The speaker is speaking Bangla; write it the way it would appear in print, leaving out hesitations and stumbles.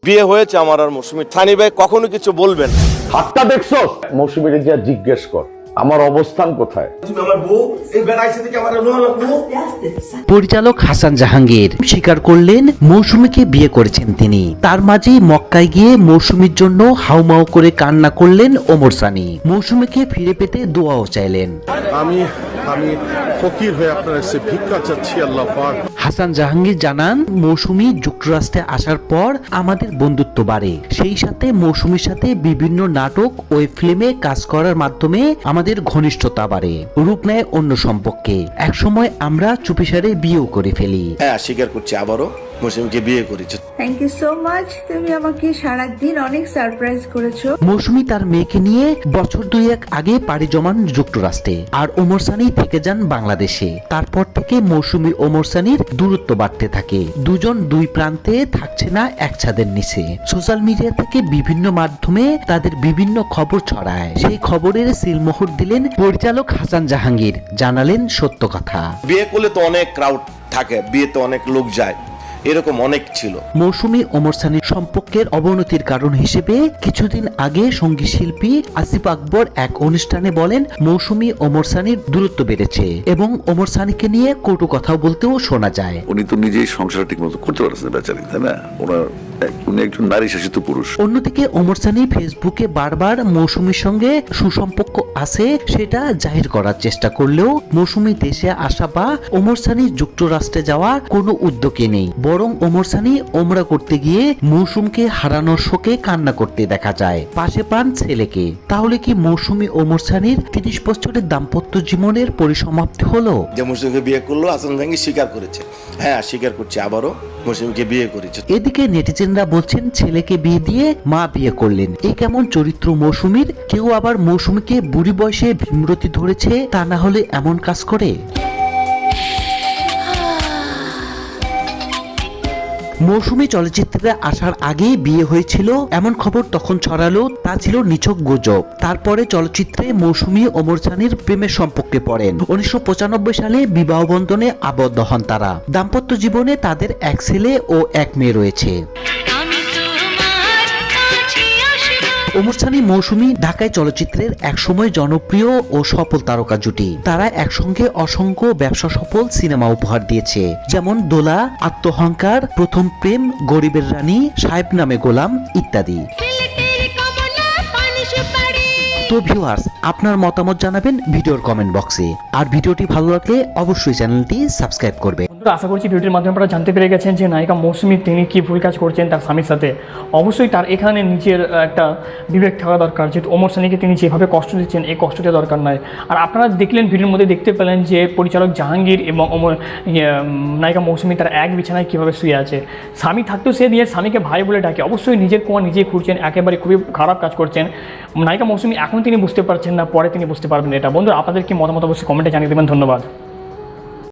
বিয়ে হয়েছে আমার আর মৌসুমীর। সানি ভাই কখনো কিছু বলবেন? হাতটা দেখছো? মৌসুমীরে যা জিজ্ঞেস কর আমার অবস্থান কোথায়। পরিচালক হাসান জাহাঙ্গীর স্বীকার করলেন মৌসুমীকে বিয়ে করেছেন তিনি। তার মাঝেই মক্কায় গিয়ে মৌসুমীর জন্য হাউমাউ করে কান্না করলেন ওমর সানি। মৌসুমীকে ফিরে পেতে দোয়াও চাইলেন। আমি ফকির হয়ে আপনার কাছে ভিক্ষা চাচ্ছি আল্লাহ পাক। হাসান জাহাঙ্গীর জানান, মৌসুমী যুক্তরাষ্ট্রে আসার পর আমাদের বন্ধুত্ব বাড়ে। সেই সাথে মৌসুমীর সাথে বিভিন্ন নাটক ও ফিল্মে কাজ করার মাধ্যমে আমাদের ঘনিষ্ঠতা বাড়ে, রূপ নেয় অন্য সম্পর্কে। একসময় আমরা চুপিসারে বিয়েও করে ফেলি। হ্যাঁ, স্বীকার করছি, আবারও মৌসুমীকে বিয়ে করেছে। Thank you so much. তুমি আমাকে সারাদিন অনেক সারপ্রাইজ করেছো। মৌসুমী তার মেয়েকে নিয়ে বছর দুয়েক আগে পাড়ি জমান যুক্তরাষ্ট্রে, আর ওমর সানি থেকে যান বাংলাদেশে। তারপর থেকে মৌসুমী ওমর সানির দূরত্ব বাড়তে থাকে। দুজন দুই প্রান্তে থাকছে না এক ছাদের নিচে। সোশ্যাল মিডিয়া থেকে বিভিন্ন মাধ্যমে তাদের বিভিন্ন খবর ছড়ায়। সেই খবরের সিলমোহর দিলেন পরিচালক হাসান জাহাঙ্গীর, জানালেন সত্য কথা। বিয়ে করলে তো অনেক ক্রাউড থাকে, বিয়েতে অনেক লোক যায়, এরকম অনেক ছিল। মৌসুমী ওমর সানির সম্পর্কের অবনতির কারণ হিসেবে কিছুদিন আগে সঙ্গীত শিল্পী আসিফ আকবর এক অনুষ্ঠানে বলেন, মৌসুমী ওমর সানির দূরত্ব বেড়েছে এবং ওমর সানিকে নিয়ে কটু কথাও বলতেও শোনা যায়। উনি তো নিজেই সংসার ঠিক মতো করতে পারছেন বেচারি, তাই না? উনি একজন নারী শাসিত পুরুষ। অন্যদিকে ওমর সানি ফেসবুকে বারবার মৌসুমীর সঙ্গে সুসম্পর্ক আছে সেটা জাহির করার চেষ্টা করলেও মৌসুমী দেশে আসা বা ওমর সানি যুক্তরাষ্ট্রে যাওয়া কোনো উদ্যোগে নেই। বরং ওমর সানি ওমরা করতে গিয়ে মৌসুমকে হারানোর শোকে কান্না করতে দেখা যায়, পাশে পান ছেলেকে। তাহলে কি মৌসুমী ওমর সানির 30 বছরের দাম্পত্য জীবনের পরিসমাপ্তি হলো? যে মৌসুমীকে বিয়ে করলো হাসান জাহাঙ্গীর স্বীকার করেছে। হ্যাঁ, স্বীকার করছি, আবারও মৌসুমীকে বিয়ে করেছে। এদিকে নেটিজেনরা বলছেন, ছেলেকে বিয়ে দিয়ে মা বিয়ে করলেন, এ কেমন চরিত্র মৌসুমীর? কেউ আবার মৌসুমীকে বুড়ি বয়সে ভীমরতি ধরেছে, তা না হলে এমন কাজ করে? মৌসুমী চলচ্চিত্রে আসার আগেই বিয়ে হয়েছিল এমন খবর তখন ছড়ালো, তা ছিল নিছক গুজব। তারপরে চলচ্চিত্রে মৌসুমী ওমর সানির প্রেমের সম্পর্কে পড়েন। 1995 সালে বিবাহ বন্ধনে আবদ্ধ হন তারা। দাম্পত্য জীবনে তাদের এক ছেলে ও এক মেয়ে রয়েছে। ওমর সানি মৌসুমী ঢাকায় চলচ্চিত্রের একসময় জনপ্রিয় ও সফল তারকা জুটি। তারা একসঙ্গে অসংখ্য ব্যবসা সফল সিনেমা উপহার দিয়েছে, যেমন দোলা, আত্মহংকার, প্রথম প্রেম, গরিবের রানী, সাহেব নামে গোলাম ইত্যাদি। তো ভিউয়ার্স, আপনার মতামত জানাবেন ভিডিওর কমেন্ট বক্সে। আর ভিডিওটি ভালো লাগলে অবশ্যই চ্যানেলটি সাবস্ক্রাইব করবেন। আশা করছি ভিডিওটির মাধ্যমে আপনারা জানতে পেরে গেছেন যে নায়িকা মৌসুমী তিনি কি ভুল কাজ করছেন তার স্বামীর সাথে। অবশ্যই তার এখানে নিজের একটা বিবেক থাকা দরকার, যেহেতু ওমর সানিকে তিনি যেভাবে কষ্ট দিচ্ছেন এই কষ্ট দেওয়া দরকার নয়। আর আপনারা দেখলেন ভিডিওর মধ্যে দেখতে পেলেন যে পরিচালক জাহাঙ্গীর এবং নায়িকা মৌসুমী তার এক বিছানায় কীভাবে শুয়ে আছে। স্বামী থাকতেও সে নিজের স্বামীকে ভাই বলে ডাকে। অবশ্যই নিজের কোয়া নিজেই খুঁড়ছেন, একেবারে খুবই খারাপ কাজ করছেন নায়িকা মৌসুমী। এখন তিনি বুঝতে পারছেন না, পরে তিনি বুঝতে পারবেন এটা। বন্ধুরা, আপনাদের কি মতামত অবশ্যই কমেন্টে জানিয়ে দেবেন। ধন্যবাদ।